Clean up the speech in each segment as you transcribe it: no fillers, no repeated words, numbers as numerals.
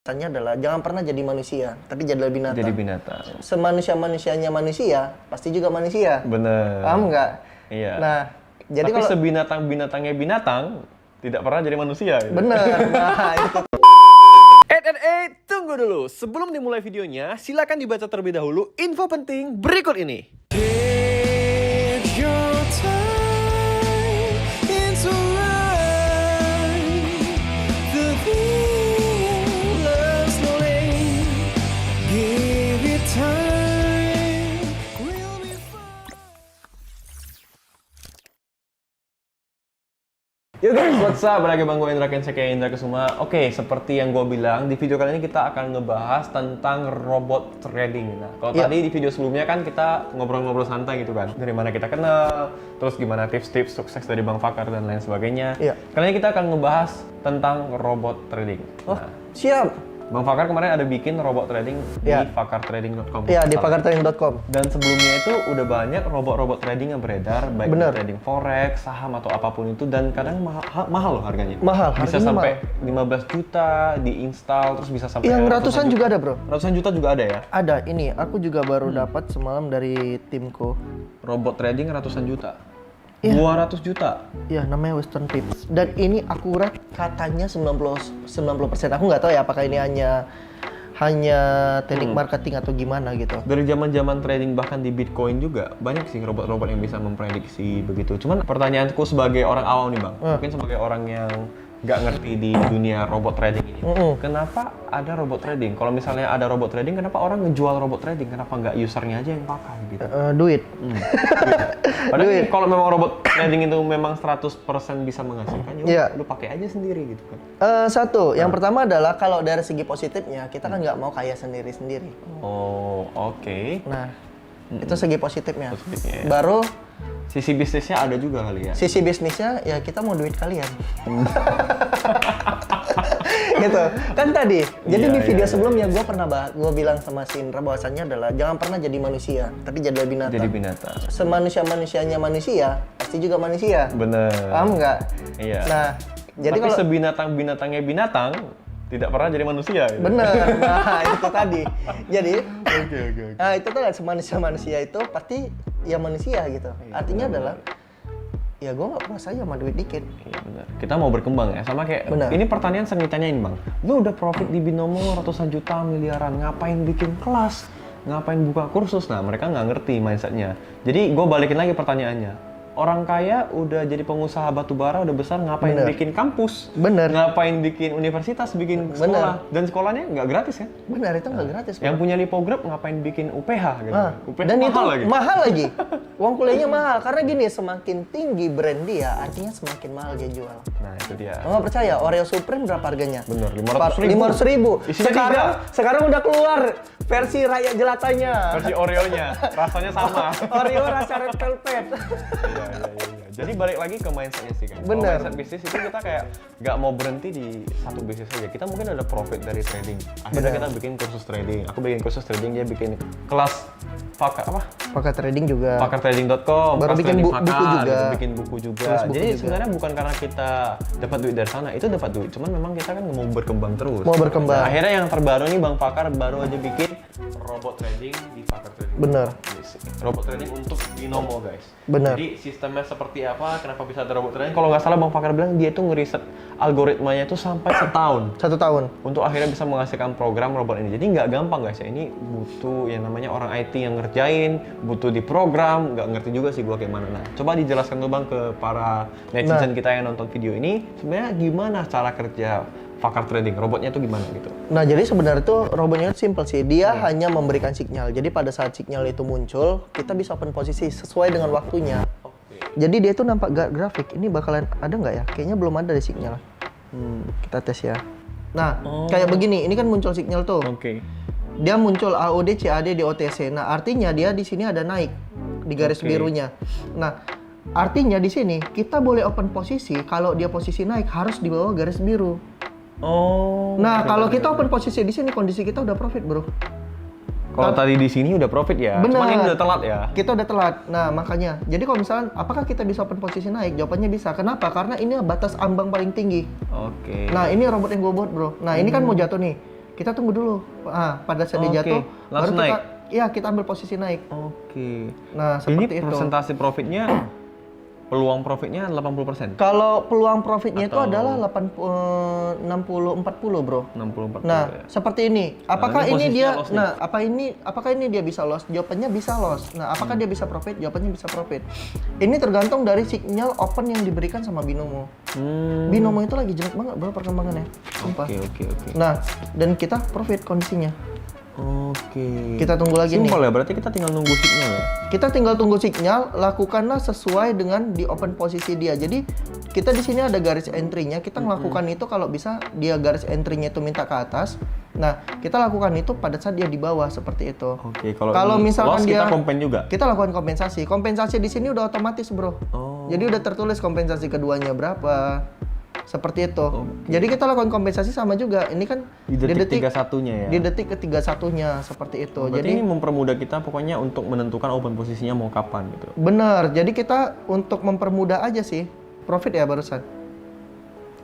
Pesannya adalah jangan pernah jadi manusia, tapi jadilah binatang. Jadi binatang. Semanusia-manusianya manusia, pasti juga manusia. Bener. Paham nggak? Iya. Nah, jadi tapi kalau sebinatang-binatangnya binatang, tidak pernah jadi manusia. Gitu. bener, nah itu. Tunggu dulu. Sebelum dimulai videonya, silakan dibaca terlebih dahulu info penting berikut ini. Take your time into life. The endless lane. Give it time. We'll be fine. Yo guys, what's up? Balik Bang gue Indra Kenseki Indra Kesuma. Oke, seperti yang gue bilang, di video kali ini kita akan ngebahas tentang robot trading. Nah, kalau tadi di video sebelumnya kan kita ngobrol-ngobrol santai gitu kan. Dari mana kita kenal, terus gimana tips-tips sukses dari Bang Fakar dan lain sebagainya. Kali ini kita akan ngebahas tentang robot trading. Oh, Nah, siap. Bang Fakar kemarin ada bikin robot trading di fakartrading.com. Iya, di fakartrading.com. Dan sebelumnya itu udah banyak robot-robot trading yang beredar, baik di trading forex, saham atau apapun itu, dan kadang mahal loh harganya. Mahal, bisa harganya sampai 15 juta diinstal, terus bisa sampai Yang ratusan juga ada, bro. Ratusan juta juga ada ya? Ada, ini aku juga baru dapat semalam dari timku. Robot trading ratusan juta. 200 juta. Iya, namanya Western Pips. Dan ini akurat katanya 90%. Aku nggak tahu ya apakah ini hanya teknik marketing atau gimana gitu. Dari zaman-zaman trading bahkan di Bitcoin juga banyak sih robot-robot yang bisa memprediksi begitu. Cuman pertanyaanku sebagai orang awam nih Bang, mungkin sebagai orang yang nggak ngerti di dunia robot trading ini, kenapa ada robot trading? Kalau misalnya ada robot trading, kenapa orang ngejual robot trading? Kenapa nggak usernya aja yang pakai gitu? Duit. Padahal kalau memang robot trading itu memang 100% bisa menghasilkan, ya lu pakai aja sendiri gitu kan. Satu, yang pertama adalah kalau dari segi positifnya, kita kan nggak mau kaya sendiri-sendiri. Oh, oke. Nah, itu segi positifnya. Positifnya, ya. Baru sisi bisnisnya ada juga kali ya. sisi bisnisnya ya kita mau duit kalian. Gitu kan tadi. Jadi di video sebelumnya gue pernah gue bilang sama si Indra bahwasannya adalah jangan pernah jadi manusia, tapi jadilah binatang. Jadi binatang. Semanusia-manusianya manusia, pasti juga manusia. Bener. Paham nggak? Iya. Nah, jadi tapi kalau sebinatang-binatangnya binatang, tidak pernah jadi manusia. Gitu. bener, nah itu tadi. Jadi, Oke. nah itu tuh semanusia-manusia itu pasti ya manusia gitu. Artinya adalah ya gue nggak puas aja sama duit dikit. Iya benar. Kita mau berkembang ya, sama kayak Bener. ini pertanyaan sering ditanyain Bang. Lu udah profit di binomo ratusan juta miliaran, ngapain bikin kelas? Ngapain buka kursus? Nah mereka nggak ngerti mindsetnya. Jadi gue balikin lagi pertanyaannya. Orang kaya udah jadi pengusaha batu bara udah besar, ngapain bikin kampus? Bener. Ngapain bikin universitas, bikin sekolah? Dan sekolahnya nggak gratis kan? Benar, itu nggak gratis. Yang punya lipograf ngapain bikin UPH gitu? UPH Dan mahal itu lagi. mahal lagi. Uang kuliahnya mahal karena gini, semakin tinggi brand dia, artinya semakin mahal dia jual. Nah itu dia. Lo nggak percaya, Oreo Supreme berapa harganya? Bener, 500.000. 500.000. Isinya Sekarang udah keluar versi rakyat jelatanya. versi Oreo-nya, rasanya sama. Oreo rasa red velvet. Iya. Jadi balik lagi ke mindset-nya sih kan. Bener. Kalau mindset bisnis itu kita kayak nggak mau berhenti di satu bisnis saja. Kita mungkin ada profit dari trading. Akhirnya kita bikin kursus trading. Aku bikin kursus trading, dia bikin kelas Pakai trading juga. fakartrading.com. Baru kelas bikin trading buku Fakar, juga. gitu, bikin buku juga. Buku Jadi juga. sebenarnya bukan karena kita dapat duit dari sana, itu dapat duit. Cuman memang kita kan mau berkembang terus. Mau berkembang. Nah, akhirnya yang terbaru nih Bang Fakar baru aja bikin robot trading di Fakar Trading. Bener. Robot trading untuk binomo guys. Bener. Jadi sistemnya seperti apa? Kenapa bisa ada robot trading? Kalau nggak salah Bang Fakar bilang dia tuh ngeriset algoritmanya itu sampai setahun. 1 tahun. Untuk akhirnya bisa menghasilkan program robot ini. Jadi nggak gampang guys ya. Ini butuh yang namanya orang IT yang ngerjain, butuh di program. Nggak ngerti juga sih gua kayak mana. Nah, coba dijelaskan tuh Bang ke para netizen kita yang nonton video ini. Sebenarnya gimana cara kerja Fakar Trading? Robotnya tuh gimana gitu? Nah, jadi sebenarnya tuh robotnya simple sih. Dia hanya memberikan sinyal. Jadi pada saat sinyal itu muncul, kita bisa open posisi sesuai dengan waktunya. Jadi dia tuh nampak grafik. Ini bakalan ada nggak ya? Kayaknya belum ada di sinyal. Kita tes ya. Nah, kayak begini. Ini kan muncul sinyal tuh. Oke. Dia muncul AOD, CAD, DOTC. Nah, artinya dia di sini ada naik di garis birunya. Nah, artinya di sini kita boleh open posisi kalau dia posisi naik harus di bawah garis biru. Nah, kalau kita open posisi di sini kondisi kita udah profit, bro. Kalau tadi di sini udah profit ya, Bener. cuman ini udah telat ya. Kita udah telat. Nah, makanya. Jadi kalau misalnya, apakah kita bisa open posisi naik? Jawabannya bisa. Kenapa? Karena ini batas ambang paling tinggi. Oke. Nah, ini robot yang gue buat, bro. Nah, ini kan mau jatuh nih. kita tunggu dulu. Pada saat dia jatuh, langsung baru naik. kita ambil posisi naik. Oke. Nah, Ini seperti itu. persentase profitnya, peluang profitnya 80%? Kalau peluang profitnya itu Atau- adalah 60-40 bro. 60-40 Nah, ya? seperti ini. Apakah ini ini posisinya dia? loss nih. Nah, apakah ini dia bisa loss? Jawabannya bisa loss. Nah, apakah dia bisa profit? Jawabannya bisa profit. Ini tergantung dari sinyal open yang diberikan sama Binomo. Binomo itu lagi jelek banget bro perkembangannya. Sumpah. Oke. Nah, dan kita profit kondisinya. Oke. Kita tunggu lagi nih. Simpel ya, berarti kita tinggal nunggu signal ya? Kita tinggal tunggu sinyal, lakukanlah sesuai dengan di open posisi dia. Jadi kita di sini ada garis entry-nya, kita melakukan itu kalau bisa dia garis entry-nya itu minta ke atas. Nah, kita lakukan itu pada saat dia di bawah seperti itu. Oke, Kalau ini misalkan loss, dia kita komplain juga? Kita lakukan kompensasi. Kompensasi di sini udah otomatis, Bro. Oh. Jadi udah tertulis kompensasi keduanya berapa. Seperti itu. Jadi kita lakukan kompensasi sama juga. Ini kan Di detik 31-nya ya? Di detik ke-31-nya seperti itu. Berarti Jadi ini mempermudah kita pokoknya untuk menentukan open posisinya mau kapan gitu. benar. Jadi kita untuk mempermudah aja sih. Profit ya barusan.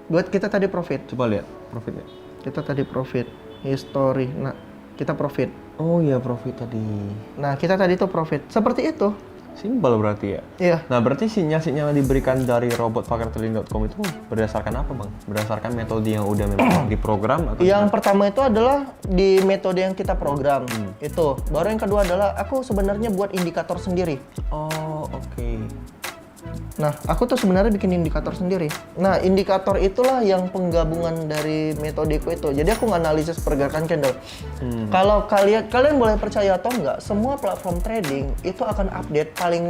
Buat kita tadi profit. Coba lihat profitnya. Kita tadi profit. History. Nah, kita profit. Oh iya, profit tadi. Nah, kita tadi tuh profit. Seperti itu. Simpel berarti ya? Iya. Nah, berarti sinyal-sinyal yang diberikan dari robotpakartrading.com itu berdasarkan apa, Bang? Berdasarkan metode yang udah memang diprogram atau Yang pertama itu adalah di metode yang kita program. Itu. Baru yang kedua adalah aku sebenarnya buat indikator sendiri. Oh, oke. Nah, aku tuh sebenarnya bikin indikator sendiri. Nah, indikator itulah yang penggabungan dari metodeku itu. Jadi aku nganalisis pergerakan candle. Kalau kalian boleh percaya atau enggak, semua platform trading itu akan update paling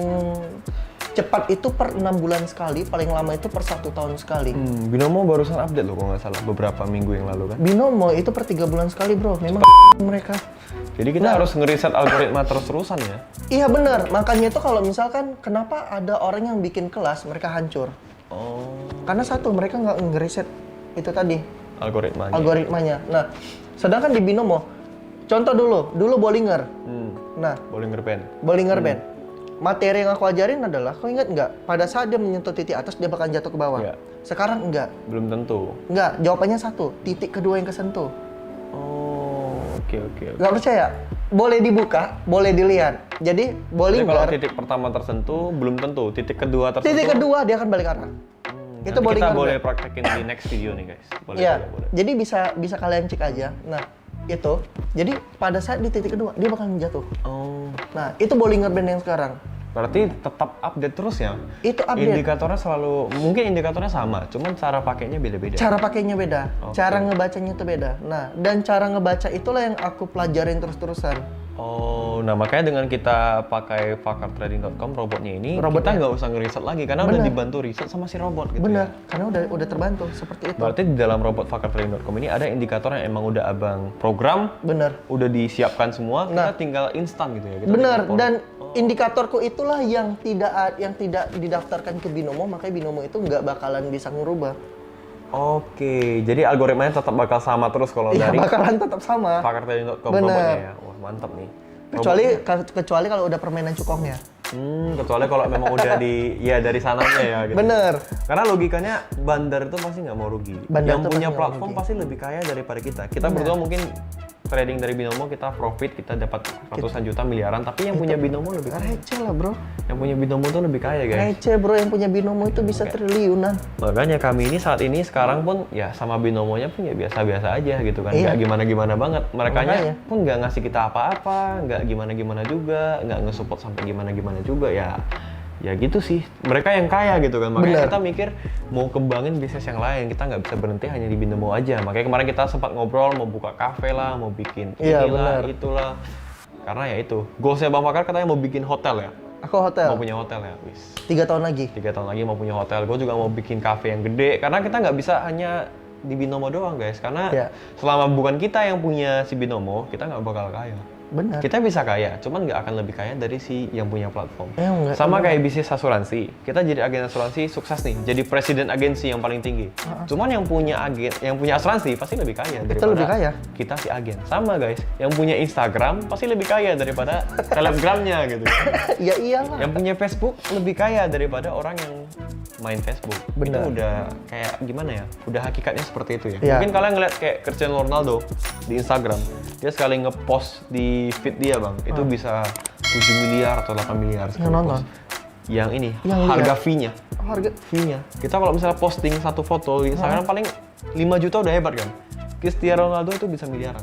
cepat itu per 6 bulan sekali, paling lama itu per 1 tahun sekali. Binomo barusan update loh kalau nggak salah beberapa minggu yang lalu kan. Binomo itu per 3 bulan sekali, bro. Memang mereka. Jadi kita harus ngeriset algoritma terus-terusan ya. Iya benar. Makanya itu kalau misalkan kenapa ada orang yang bikin kelas mereka hancur? Oh, Karena satu mereka nggak ngeriset itu tadi algoritmanya. algoritmanya. Nah, sedangkan di Binomo, contoh dulu Bollinger. Nah, Bollinger Band. Bollinger Band. Materi yang aku ajarin adalah, kau ingat nggak? Pada saat dia menyentuh titik atas, dia bakal jatuh ke bawah. Iya. Sekarang enggak. Belum tentu. Enggak, jawabannya satu. Titik kedua yang kesentuh. Oh, oke. Nggak percaya? Boleh dibuka, boleh dilihat. Jadi, Jadi kalau Bollinger, titik pertama tersentuh, belum tentu. Titik kedua tersentuh. titik kedua dia akan balik arah. Nanti Itu kita Bollinger boleh Band. praktekin di next video nih guys. Boleh, Iya, boleh. jadi bisa kalian cek aja. Nah, itu. Jadi pada saat di titik kedua, dia bakal jatuh. Oh, Nah, itu Bollinger Band yang sekarang. berarti tetap update terus ya? Itu update. Indikatornya selalu, mungkin indikatornya sama, cuman cara pakainya beda-beda. Cara pakainya beda, Oke. cara ngebacanya itu beda. Nah, dan cara ngebaca itulah yang aku pelajarin terus-terusan. Oh, nah makanya dengan kita pakai fakartrading.com robotnya ini, kita Robotnya. nggak usah ngeriset lagi karena udah Bener. dibantu riset sama si robot gitu. Benar, Ya. karena udah terbantu seperti itu. Berarti di dalam robot fakartrading.com ini ada indikator yang emang udah abang program, Benar. udah disiapkan semua, Nah. kita tinggal instan gitu ya. Kita Benar, tinggal dan indikatorku itulah yang tidak didaftarkan ke Binomo, makanya Binomo itu nggak bakalan bisa ngerubah. Oke, jadi algoritmanya tetap bakal sama terus kalau Iya, dari bakalan tetap sama. fakartrading.com Bener. robotnya ya. Wah, mantap nih. Kecuali kalau udah permainan cukongnya. Kecuali kalau memang udah dari sananya ya gitu. Bener. Karena logikanya bandar itu pasti nggak mau rugi. Bandar Yang tuh punya pasti nggak platform rugi. pasti lebih kaya daripada kita. Kita berdua mungkin trading dari Binomo, kita profit, kita dapat ratusan juta, miliaran. Tapi yang punya Binomo lebih kaya. Receh lah bro. Yang punya Binomo tuh lebih kaya guys. Receh bro, yang punya Binomo itu bisa triliunan. Makanya kami ini saat ini sekarang pun ya sama Binomonya pun ya biasa-biasa aja gitu kan. Iya. Nggak gimana-gimana banget. Merekanya Makanya. pun nggak ngasih kita apa-apa, nggak gimana-gimana juga, nggak nge-support sampai gimana-gimana juga ya. Ya gitu sih, mereka yang kaya gitu kan. Makanya Bener. kita mikir mau kembangin bisnis yang lain, kita nggak bisa berhenti hanya di Binomo aja. Makanya kemarin kita sempat ngobrol mau buka kafe lah, mau bikin Iya, inilah, bener. itulah. Karena ya itu, goalsnya Bang Pakar katanya mau bikin hotel ya, Aku hotel, mau punya hotel ya, wis. 3 tahun lagi. 3 tahun lagi mau punya hotel. Gue juga mau bikin kafe yang gede. Karena kita nggak bisa hanya di Binomo doang guys. Karena Iya. selama bukan kita yang punya si Binomo, kita nggak bakal kaya. Benar. Kita bisa kaya, cuman nggak akan lebih kaya dari si yang punya platform. Enggak. Sama kayak bisnis asuransi. Kita jadi agen asuransi sukses nih, jadi presiden agensi yang paling tinggi. Cuman yang punya asuransi pasti lebih kaya daripada lebih kaya. kita si agen. Sama guys, yang punya Instagram pasti lebih kaya daripada selebgramnya gitu. Ya iyalah. Yang punya Facebook lebih kaya daripada orang yang main Facebook. Benar. Itu udah kayak gimana ya? Udah hakikatnya seperti itu ya. Iya. Mungkin kalian ngeliat kayak Cristiano Ronaldo di Instagram, dia sekali ngepost di feed dia bang, itu bisa 7 miliar atau 8 miliar sekali Yang nonton? post. Yang ini, Yang harga lihat. fee-nya. Harga Fee-nya. Kita kalau misalnya posting satu foto di Instagram paling 5 juta udah hebat kan? Cristiano Ronaldo itu bisa miliaran.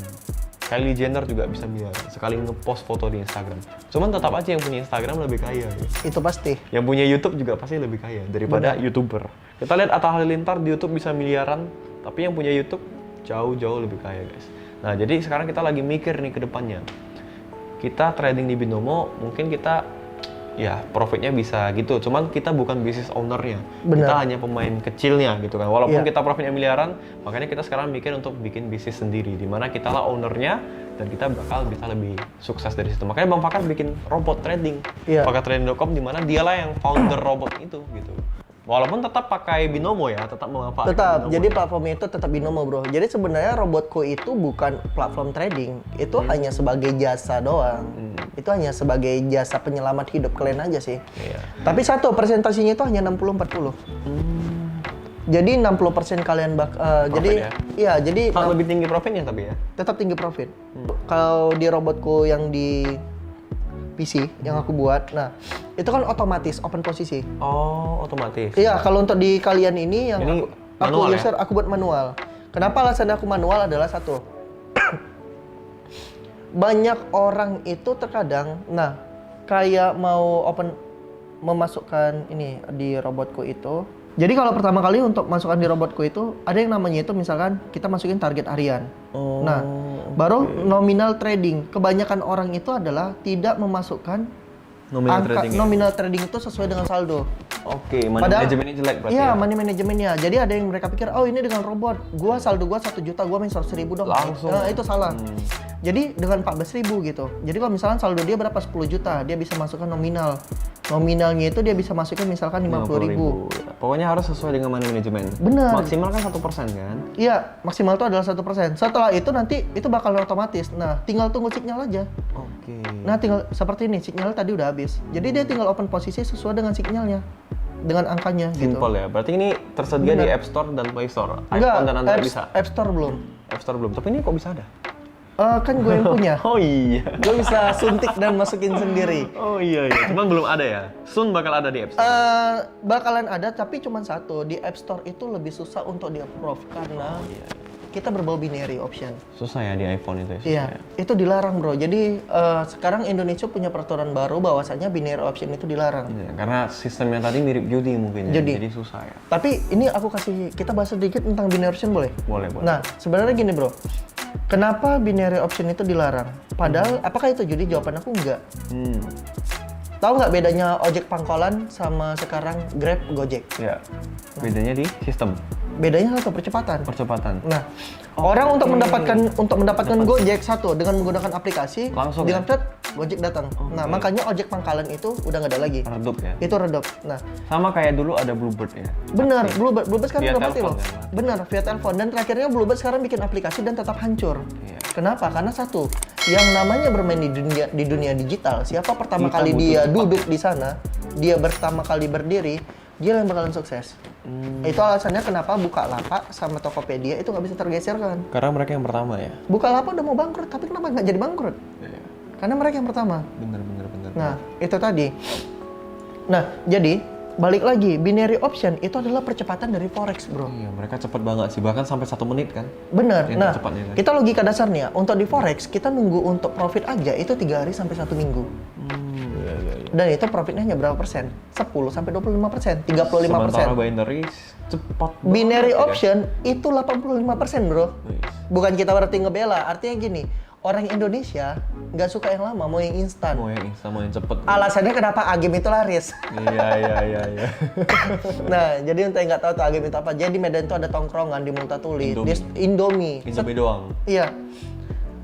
Kylie Jenner juga bisa miliaran. Sekali ngepost foto di Instagram. Cuman tetap aja yang punya Instagram lebih kaya. Gitu. itu pasti. Yang punya YouTube juga pasti lebih kaya daripada YouTuber. Kita lihat Atta Halilintar di YouTube bisa miliaran, tapi yang punya YouTube jauh-jauh lebih kaya guys. Nah jadi sekarang kita lagi mikir nih ke depannya. Kita trading di Binomo, mungkin kita ya profitnya bisa gitu. Cuman kita bukan business owner-nya. Benar. Kita hanya pemain kecilnya gitu kan. Walaupun Iya. kita profitnya miliaran, makanya kita sekarang mikir untuk bikin bisnis sendiri. Di mana kita lah owner-nya dan kita bakal bisa lebih sukses dari situ. Makanya Bang Fakar bikin robot trading. Iya. Fakartrading.com di mana dialah yang founder robot itu gitu. Walaupun tetap pakai Binomo ya, tetap memanfaatkan Tetap, Binomo. jadi platformnya itu tetap Binomo bro. Jadi sebenarnya Robotko itu bukan platform trading, itu hanya sebagai jasa doang. Itu hanya sebagai jasa penyelamat hidup kalian aja sih. Iya. Tapi satu, presentasinya itu hanya 60-40. Jadi 60% kalian jadi ya? iya, jadi Lebih tinggi profitnya tapi ya. tetap tinggi profit. Kalau di Robotko yang di PC yang aku buat, nah itu kan otomatis open posisi. Oh, otomatis. Iya, kalau untuk di kalian ini yang Ini aku manual ya? user, aku buat manual. Kenapa alasan aku manual adalah satu. Banyak orang itu terkadang, nah kayak mau memasukkan ini di Robotko itu. Jadi kalau pertama kali untuk masukkan di Robotko itu ada yang namanya itu misalkan kita masukin target harian. Oh, Nah, baru nominal trading. Kebanyakan orang itu adalah tidak memasukkan nominal angka trading. Ya? nominal trading itu sesuai dengan saldo. Oke, money Padahal- manajemennya jelek berarti Iya, ya? money manajemennya. Jadi ada yang mereka pikir, oh ini dengan robot, saldo gua 1 juta, gua main 100.000 dong. Langsung. Nah, itu salah. Jadi dengan 14.000 gitu. Jadi kalau misalkan saldo dia berapa 10 juta, dia bisa masukkan nominal. Nominalnya itu dia bisa masukin misalkan 50.000. Pokoknya harus sesuai dengan money management. Benar. Maksimal kan 1% kan? Iya, maksimal itu adalah 1%. Setelah itu nanti itu bakal otomatis. Nah, tinggal tunggu sinyal aja. Oke. Nah, tinggal seperti ini, sinyal tadi udah habis. Jadi dia tinggal open posisi sesuai dengan sinyalnya. Dengan angkanya gitu. Simple ya. Berarti ini tersedia di Benar. App Store dan Play Store. Enggak, iPhone dan Android bisa. App Store belum. App Store belum. Tapi ini kok bisa ada? Kan gue yang punya. Oh iya. Gue bisa suntik dan masukin sendiri. Oh iya iya. Cuman belum ada ya. Soon bakal ada di App Store. Bakalan ada, tapi cuma satu. Di App Store itu lebih susah untuk di-approve karena kita berbau binary option. Susah ya di iPhone itu ya. susah Iya, ya? itu dilarang bro. Jadi sekarang Indonesia punya peraturan baru bahwasanya binary option itu dilarang. Iya, karena sistemnya tadi mirip judi mungkin ya. Judi. Jadi susah ya. Tapi ini aku kita bahas sedikit tentang binary option boleh? Boleh, boleh. Nah, sebenarnya gini bro. Kenapa binary option itu dilarang? Padahal apakah itu judi? Jawaban aku enggak. Tahu nggak bedanya ojek pangkalan sama sekarang Grab, Gojek? Ya. Bedanya di sistem Bedanya satu, percepatan. percepatan. Nah, orang untuk mendapatkan Gojek satu dengan menggunakan aplikasi, Langsung dengan ya? chat Gojek datang. Nah, makanya ojek pangkalan itu udah nggak ada lagi. Redup ya. Itu redup. Nah, Sama kayak dulu ada Bluebird ya. benar, Bluebird sekarang Via udah mati telepon loh. kan? Benar, via telepon. Dan terakhirnya Bluebird sekarang bikin aplikasi dan tetap hancur. Iya. Kenapa? Karena satu, yang namanya bermain di dunia digital, siapa pertama Kita kali butuh dia cepat. duduk di sana, dia pertama kali berdiri, dia yang bakalan sukses. Itu alasannya kenapa Bukalapak sama Tokopedia itu nggak bisa tergeserkan. Karena mereka yang pertama ya. Bukalapak udah mau bangkrut, tapi kenapa nggak jadi bangkrut? Iya. Karena mereka yang pertama. Bener. Nah, itu tadi. Nah, jadi balik lagi, binary option itu adalah percepatan dari forex, bro. Iya, mereka cepet banget sih. Bahkan sampai 1 menit kan. Bener. Yang Nah, cepatnya kan. kita logika dasarnya untuk di forex kita nunggu untuk profit aja itu 3 hari sampai 1 minggu. Iya. Dan itu profitnya hanya berapa persen? 10 sampai 25%, 35%. Sementara binary cepat banget Binary ya. option itu 85%, bro. Wih. Bukan kita berarti ngebela, artinya gini, orang Indonesia nggak suka yang lama, mau yang instan. Mau yang instan, mau yang cepet. Alasannya kenapa Agim itu laris. Iya. Nah, jadi untuk yang nggak tahu tuh Agim itu apa, jadi di Medan itu ada tongkrongan di Multatuli, Indomie. Indomie. Indomie doang. Iya,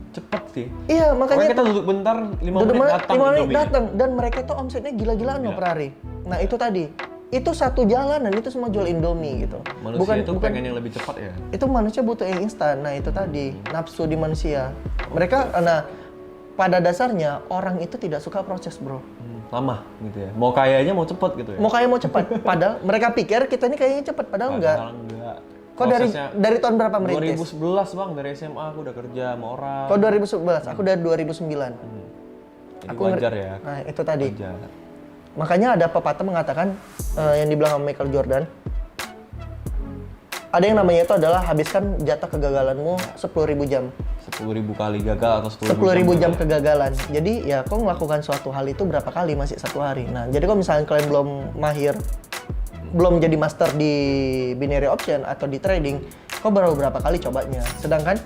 Cepet sih. iya Pokoknya makanya kita duduk bentar, 5 Duduk menit menit, datang 5 menit Indomie. datang, dan mereka itu omsetnya gila-gilaan loh per hari. Nah itu tadi, itu satu jalanan itu semua jual Indomie gitu. Manusia itu pengen yang lebih cepat ya. Itu manusia butuh yang instan. Nah itu tadi nafsu di manusia. Mereka, nah pada dasarnya orang itu tidak suka proses, bro. lama gitu ya. Mau kayanya mau cepet gitu ya. Mau kaya mau cepat. Padahal mereka pikir kita ini kayaknya cepat, padahal enggak. Enggak. Kok dari tahun berapa merintis? 2011 bang, dari SMA aku udah kerja sama orang. Kok 2011? Aku dari 2009. Jadi wajar ya. Nah, itu tadi. Wajar. Makanya ada pepatah mengatakan yang dibilang sama Michael Jordan. Ada yang namanya itu adalah habiskan jatah kegagalanmu 10.000 jam. 10.000 kali gagal atau 10.000 jam kegagalan. Jadi ya kau melakukan suatu hal itu berapa kali masih 1 hari. Nah, jadi kalau misalnya kalian belum mahir, belum jadi master di binary option atau di trading, kau baru berapa kali cobanya. Sedangkan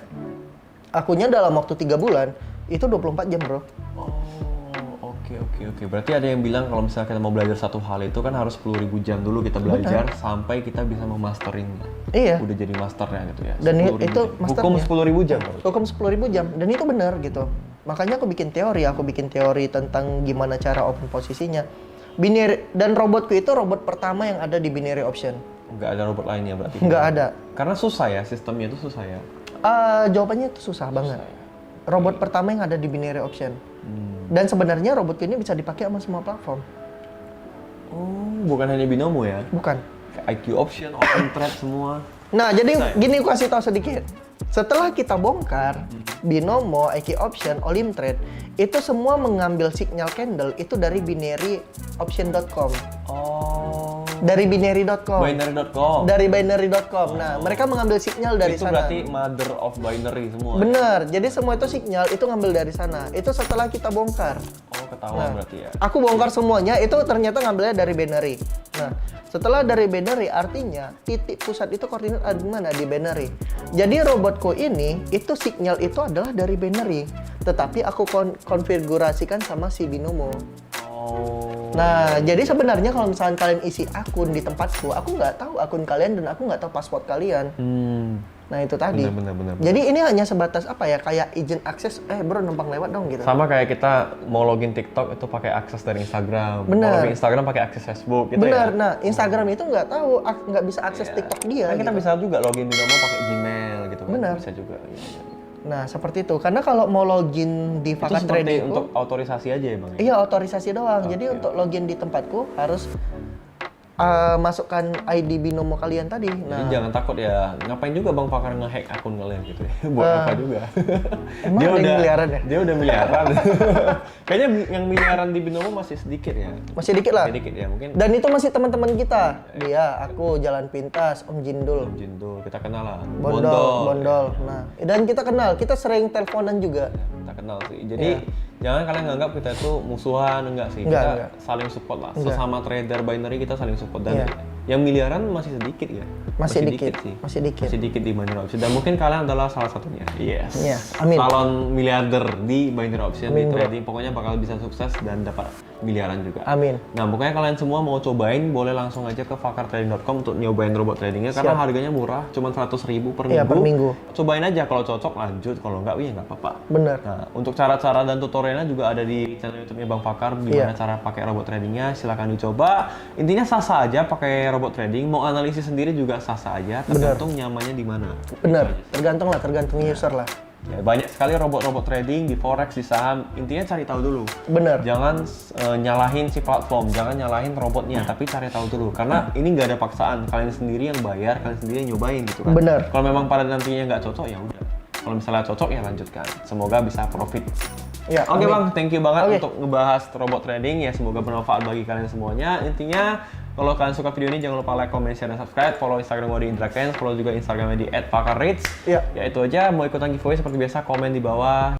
akunya dalam waktu 3 bulan itu 24 jam, bro. Oke. Berarti ada yang bilang kalau misalnya kita mau belajar satu hal itu kan harus 10.000 jam dulu kita belajar sampai kita bisa memasteringnya. Iya. Udah jadi masternya gitu ya. Dan itu jam. Hukum masternya. 10.000 jam. Hukum 10.000 jam. Dan itu benar gitu. Makanya aku bikin teori tentang gimana cara open posisinya. Binary, dan robotku itu robot pertama yang ada di binary option. Nggak ada robot lainnya berarti? Nggak ada. Karena susah ya, sistemnya itu susah ya? Jawabannya itu susah banget. Robot pertama yang ada di binary option. Dan sebenarnya robotku ini bisa dipakai sama semua platform. Oh, bukan hanya binomo ya? Bukan. Kayak IQ option, open trade semua. Nah, jadi gini aku kasih tahu sedikit. Setelah kita bongkar binomo, IQ option, olim trade, itu semua mengambil signal candle itu dari binaryoption.com. Oh. Dari binary.com. Binary.com. Dari binary.com. Nah, mereka mengambil signal dari itu sana. berarti mother of binary semua. Bener. Jadi semua itu signal itu ngambil dari sana. Itu setelah kita bongkar. Oh, ketahuan berarti ya. Aku bongkar semuanya itu ternyata ngambilnya dari binary. Nah, setelah dari binary artinya titik pusat itu koordinat ada di mana? Di binary. Jadi robotku ini itu signal itu adalah dari binary, tetapi aku konfigurasikan sama si binomo. Oh. Nah, jadi sebenarnya kalau misalnya kalian isi akun di tempatku, aku nggak tahu akun kalian dan aku nggak tahu password kalian. Nah, itu tadi. Benar. Jadi ini hanya sebatas apa ya? Kayak izin akses, bro numpang lewat dong gitu. Sama kayak kita mau login TikTok itu pakai akses dari Instagram. Bener. Mau login Instagram pakai akses Facebook gitu Benar. ya. Nah, Instagram itu nggak tahu, nggak bisa akses Iya. TikTok dia. Kan kita gitu. bisa juga login binomo pakai Gmail gitu kan. Benar. Bisa juga. Iya. Nah, seperti itu. Karena kalau mau login di Itu Fakat seperti Trading untuk otorisasi aja ya, Bang? iya, otorisasi doang. Jadi untuk login di tempatku harus masukkan ID binomo kalian tadi. Jadi Nah, jangan takut ya. Ngapain juga Bang Pakar nge-hack akun kalian gitu ya? Buat apa juga? emang ada yang miliaran ya? Dia udah miliaran. Kayaknya yang miliaran di binomo masih sedikit ya. Masih dikit lah. Masih dikit ya mungkin. Dan itu masih teman-teman kita. Dia, aku, Jalan Pintas, Om Jindul. Jindul, kita kenal lah. Bondol. Nah, dan kita kenal, kita sering teleponan juga. Kita kenal sih. Jadi jangan kalian nganggap kita itu musuhan, enggak sih. Kita saling support lah. Sesama trader binary kita saling support dan yang miliaran masih sedikit ya. Masih dikit sih. Masih dikit. Masih dikit di binary option. Dan mungkin kalian adalah salah satunya. Yes. Iya, amin. Calon miliarder di binary option di trading pokoknya bakal bisa sukses dan dapat miliaran juga. Amin. Nah, pokoknya kalian semua mau cobain boleh langsung aja ke fakartrading.com untuk nyobain robot tradingnya karena harganya murah, cuma 100.000 per minggu. Iya, per minggu. Cobain aja kalau cocok lanjut, kalau enggak ya nggak apa-apa. Bener. Nah, untuk cara-cara dan tutorialnya juga ada di channel YouTube-nya Bang Fakar gimana cara pakai robot tradingnya, silakan dicoba. Intinya sah-sah aja pakai robot trading, mau analisis sendiri juga sah-sah aja, tergantung nyamannya di mana. Bener. Tergantung user lah. Ya, banyak sekali robot-robot trading di forex, di saham. Intinya cari tahu dulu. Bener. Jangan nyalahin si platform, jangan nyalahin robotnya, tapi cari tahu dulu. Karena ini nggak ada paksaan, kalian sendiri yang bayar, kalian sendiri yang nyobain gitu kan. Bener. Kalau memang pada nantinya nggak cocok ya udah. Kalau misalnya cocok ya lanjutkan. Semoga bisa profit. Ya, Oke amin. Bang, thank you banget untuk ngebahas robot trading ya. Semoga bermanfaat bagi kalian semuanya. Intinya kalau kalian suka video ini jangan lupa like, comment, share, dan subscribe. Follow Instagram gue di IndraKens, follow juga Instagramnya di @fakarrich. Iya. Ya itu aja. Mau ikutan giveaway seperti biasa komen di bawah.